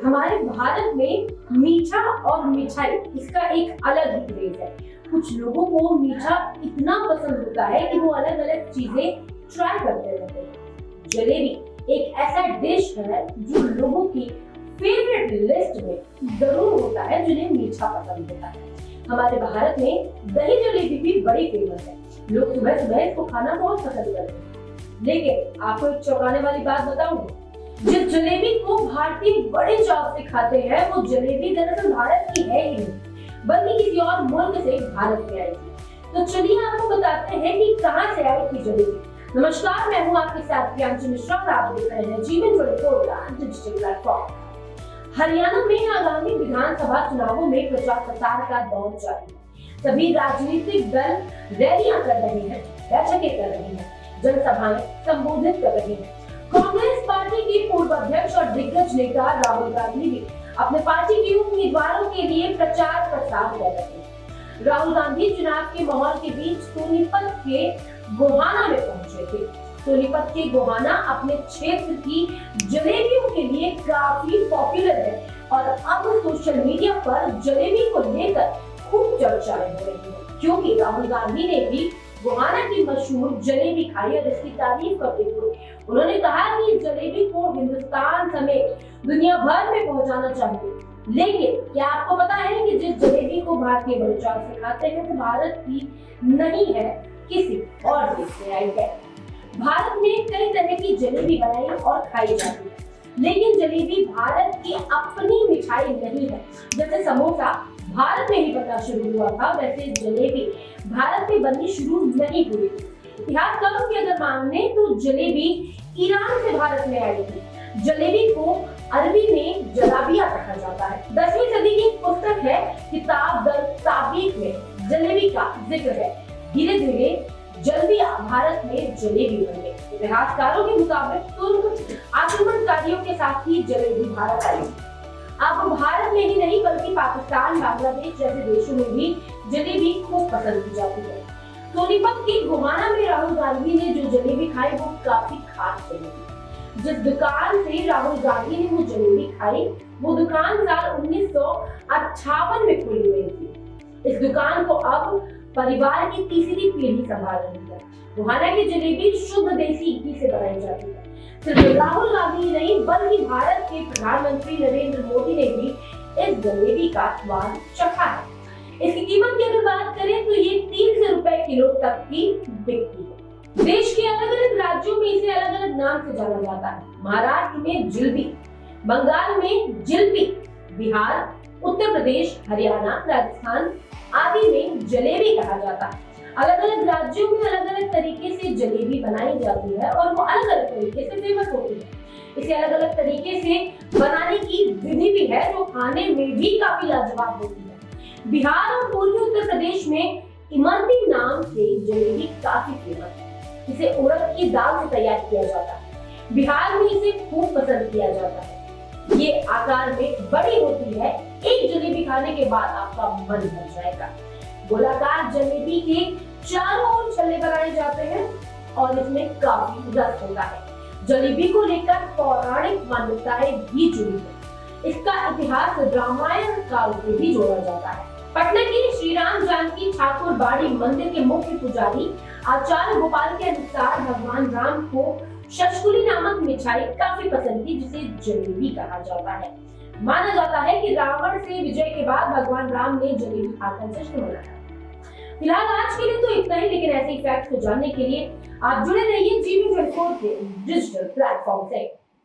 हमारे भारत में मीठा और मिठाई इसका एक अलग ही क्रेज है। कुछ लोगों को मीठा इतना पसंद होता है कि वो अलग अलग चीजें ट्राई करते रहते हैं। जलेबी एक ऐसा डिश है जो लोगों की फेवरेट लिस्ट में जरूर होता है जिन्हें मीठा पसंद होता है। हमारे भारत में दही जलेबी भी बड़ी फेमस है। लोग सुबह सुबह इसको खाना बहुत पसंद करते हैं। लेकिन आपको एक चौंकाने वाली बात बताऊं, जिस जलेबी को भारतीय बड़े चाव से खाते हैं वो जलेबी दरअसल भारत की है ही नहीं, बल्कि किसी और मुल्क से भारत में आई थी। तो चलिए आपको बताते हैं कि कहां से आई थी जलेबी। नमस्कार, मैं हूं आपके साथ प्रियांशु मिश्रा और आप देख रहे हैं जीवन 24 का डिजिटल प्लेटफॉर्म। हरियाणा में आगामी विधानसभा चुनावों में प्रचार प्रसार का दौर जारी है। सभी राजनीतिक दल रैलियां कर रहे हैं, बैठकें कर रहे हैं, जनसभाएं संबोधित कर रहे हैं। कांग्रेस पार्टी के पूर्व अध्यक्ष और दिग्गज नेता राहुल गांधी भी अपने पार्टी के उम्मीदवारों के लिए प्रचार प्रसार कर रहे हैं। राहुल गांधी चुनाव के माहौल के बीच सोनीपत के गोहाना में पहुंचे थे। सोनीपत के गोहाना अपने क्षेत्र की जलेबियों के लिए काफी पॉपुलर है और अब सोशल मीडिया पर जलेबी को लेकर खूब चर्चाएं हो रही है, क्योंकि राहुल गांधी ने भी गोहाना की मशहूर जलेबी खाई और इसकी तारीफ करते हुए उन्होंने कहा कि इस जलेबी को हिंदुस्तान समेत दुनिया भर में पहुंचाना चाहिए। लेकिन क्या आपको पता है कि जिस जलेबी को भारतीय बड़े चाव से खाते हैं वो भारत की नहीं है, किसी और देश से आई है। भारत में कई तरह की जलेबी बनाई और खाई जाती है, लेकिन जलेबी भारत की अपनी मिठाई नहीं है। जैसे समोसा भारत में ही बनना शुरू हुआ था, वैसे जलेबी भारत में बननी शुरू नहीं हुई थी। इतिहासकारों की अगर माने तो जलेबी ईरान से भारत में आई थी। जलेबी को अरबी में जलाबिया कहा जाता है। 10वीं सदी की पुस्तक है किताब दर ताबीक में जलेबी का जिक्र है। धीरे धीरे जल्दिया भारत में जलेबी बन गई। इतिहासकारों के मुताबिक तुर्क आक्रमणकारियों के साथ ही जलेबी भारत आई। अब भारत में ही नहीं बल्कि पाकिस्तान, बांग्लादेश जैसे देशों में भी जलेबी खूब पसंद की जाती है। सोनीपत के गोहाना में राहुल गांधी ने जो जलेबी खाई वो काफी खास जलेबी। जिस दुकान से राहुल गांधी ने वो जलेबी खाई वो दुकान साल 1958 में खुली हुई थी। इस दुकान को अब परिवार की तीसरी पीढ़ी संभाल रही है। गोहाना की जलेबी शुद्ध देसी घी से बनाई जाती है। सिर्फ राहुल गांधी नहीं बल्कि भारत के प्रधानमंत्री नरेंद्र मोदी ने भी इस जलेबी का स्वाद चखा है। इसकी कीमत की अगर बात करें तो ये 300 रुपए किलो तक की बिकती है। देश के अलग अलग राज्यों में इसे अलग अलग नाम से जाना जाता है। महाराष्ट्र में जिलबी, बंगाल में जिलपी, बिहार, उत्तर प्रदेश, हरियाणा, राजस्थान आदि में जलेबी कहा जाता है। अलग अलग राज्यों में अलग अलग तरीके से जलेबी बनाई जाती है और वो अलग अलग तरीके से फेमस होती है। इसे अलग अलग तरीके से बनाने की विधि भी है जो खाने में भी काफी लाजवाब होती है। बिहार और पूर्वी उत्तर प्रदेश में इमरती नाम से जलेबी काफी फेमस है। इसे उड़द की दाल से तैयार किया जाता है। बिहार में इसे खूब पसंद किया जाता है। ये आकार में बड़ी होती है। एक जलेबी खाने के बाद आपका मन भर जाएगा। गोलाकार जलेबी के चारों ओर छल्ले बनाए जाते हैं और इसमें काफी रस होता है। जलेबी को लेकर पौराणिक मान्यताएं भी जुड़ी है। इसका इतिहास रामायण काल से भी जोड़ा जाता है। पटना के श्री राम जानकी ठाकुर बाड़ी मंदिर के मुख्य पुजारी आचार्य गोपाल के अनुसार भगवान राम को शशकुली नामक मिठाई काफी पसंद थी, जिसे जलेबी कहा जाता है। माना जाता है कि रावण से विजय के बाद भगवान राम ने जलेबी खाकर जश्न मनाया। फिलहाल आज के लिए तो इतना ही, लेकिन ऐसे फैक्ट्स को जानने के लिए आप जुड़े रहिए जीवन 24 के डिजिटल प्लेटफॉर्म से।